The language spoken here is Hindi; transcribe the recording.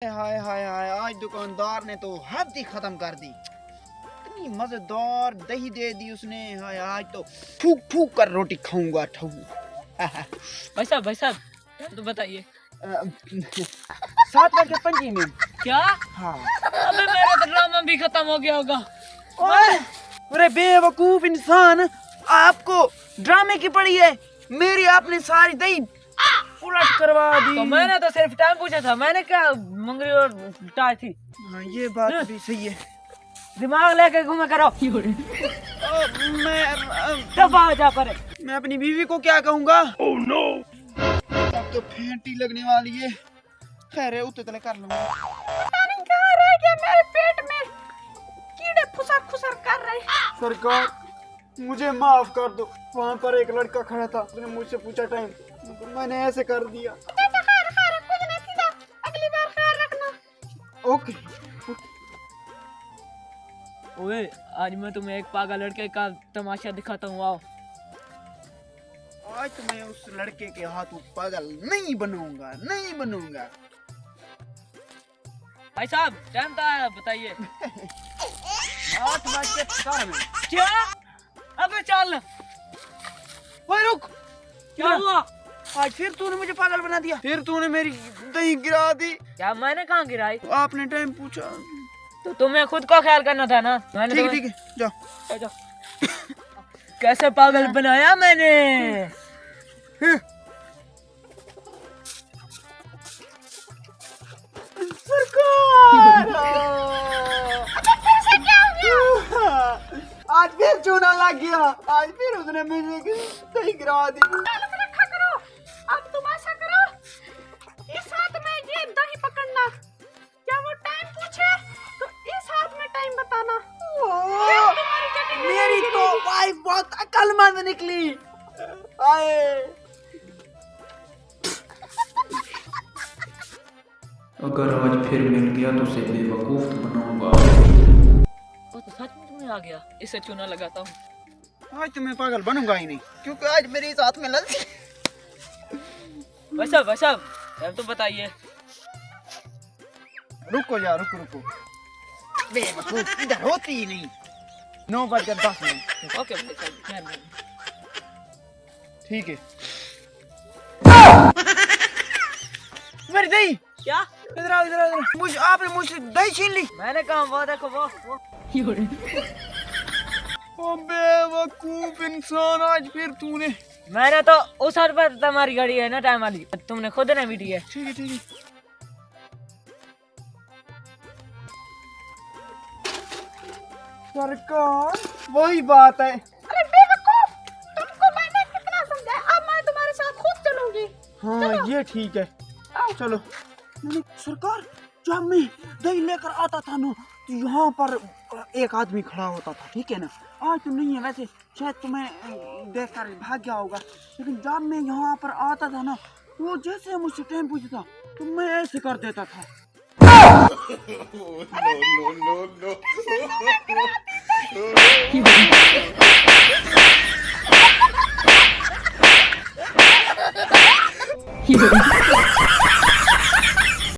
हाय हाय हाय, आज दुकानदार ने तो हद ही खत्म कर दी। इतनी मजेदार दही दे दी उसने। हाय, आज तो फूक फूक कर रोटी खाऊंगा। भाई साहब तो बताइए। 7 बज के 5 मिनट। क्या? हाँ। अबे मेरा तो ड्रामा भी खत्म हो गया होगा। अरे बेवकूफ इंसान, आपको ड्रामे की पड़ी है। मेरी आपने सारी दही उलट करवा दी। तो मैंने तो सिर्फ टाइम पूछा था, मैंने क्या मंगरी और टाई थी। हाँ, ये बात भी सही है। दिमाग लेके घूमे करो। मैं अपनी बीवी को क्या कहूँगा? oh, no. अब तो फेंटी लगने वाली है। खैर है, उतने तले कर लूंगा। पता नहीं क्या रह गया मेरे पेट में, कीड़े फुसर फुसर कर रहे हैं। सरकार, मुझे माफ कर दो। वहाँ पर एक लड़का खड़ा था, उसने मुझसे पूछा टाइम, तो मैंने ऐसे कर दिया। अगली बार ख्याल रखना। ओके। ओए, आज मैं तुम्हें एक पागल लड़के का तमाशा दिखाता हूँ। आओ। आज तो मैं उस लड़के के हाथों पागल नहीं बनूंगा। भाई साहब, टाइम तो आया, बताइए। 8 बज के 4 मिनट। क्या? अबे चल। ओए रुक। क्या हुआ? आज फिर तूने मुझे पागल बना दिया। फिर तूने मेरी दही गिरा दी। क्या मैंने कहाँ गिराई? आपने टाइम पूछा तो तुम्हें खुद को ख्याल करना था ना। मैंने ठीक है, जाओ। कैसे पागल बनाया मैंने। सरकार, आज फिर चूना लग गया। आज फिर उसने मुझे दही गिरा दी। अब तुम ऐसा करो, इस हाथ में ये दही पकड़ना, क्या वो टाइम पूछे तो इस हाथ में टाइम बताना। मेरी तो वाइफ बहुत अक्लमंद निकली। आए, अगर आज फिर मिल गया तो उसे बेवकूफ बनाऊंगा। वो तो सच में तुम्हें आ गया। इससे चूना लगाता हूँ। आज तो मैं पागल बनूंगा ही नहीं, क्योंकि आज मेरे साथ में लड़की। भाई साहब, टाइम तो बताइए। रुको यार, रुको। बेवकूफ, इधर होती ही नहीं। 9 बज के 10 मिनट। ओके भाई साहब, ठीक है। मेरी दही। क्या? इधर आओ। आपने मुझसे दही छीन ली। मैंने कहा वो देखो वो। ओ बेवकूफ इंसान, आज फिर तूने। मैंने तो उस हाथ पर तुम्हारी गाड़ी है ना टाइम वाली, तुमने खुद ने बीटी है। ठीक है। सरकार, वही बात है। अरे बेवकूफ, तुमको मैंने कितना समझाया, अब मैं तुम्हारे साथ खुद चलूंगी। हाँ, ये ठीक है, चलो। सरकार, जब मैं दही लेकर आता था ना, तो यहाँ पर एक आदमी खड़ा होता था, ठीक है ना। आज तो नहीं है, वैसे शायद तुम्हें देखकर भाग गया होगा। लेकिन जब मैं यहाँ पर आता था ना, वो जैसे मुझसे टाइम पूछता था तो मैं ऐसे कर देता था। No.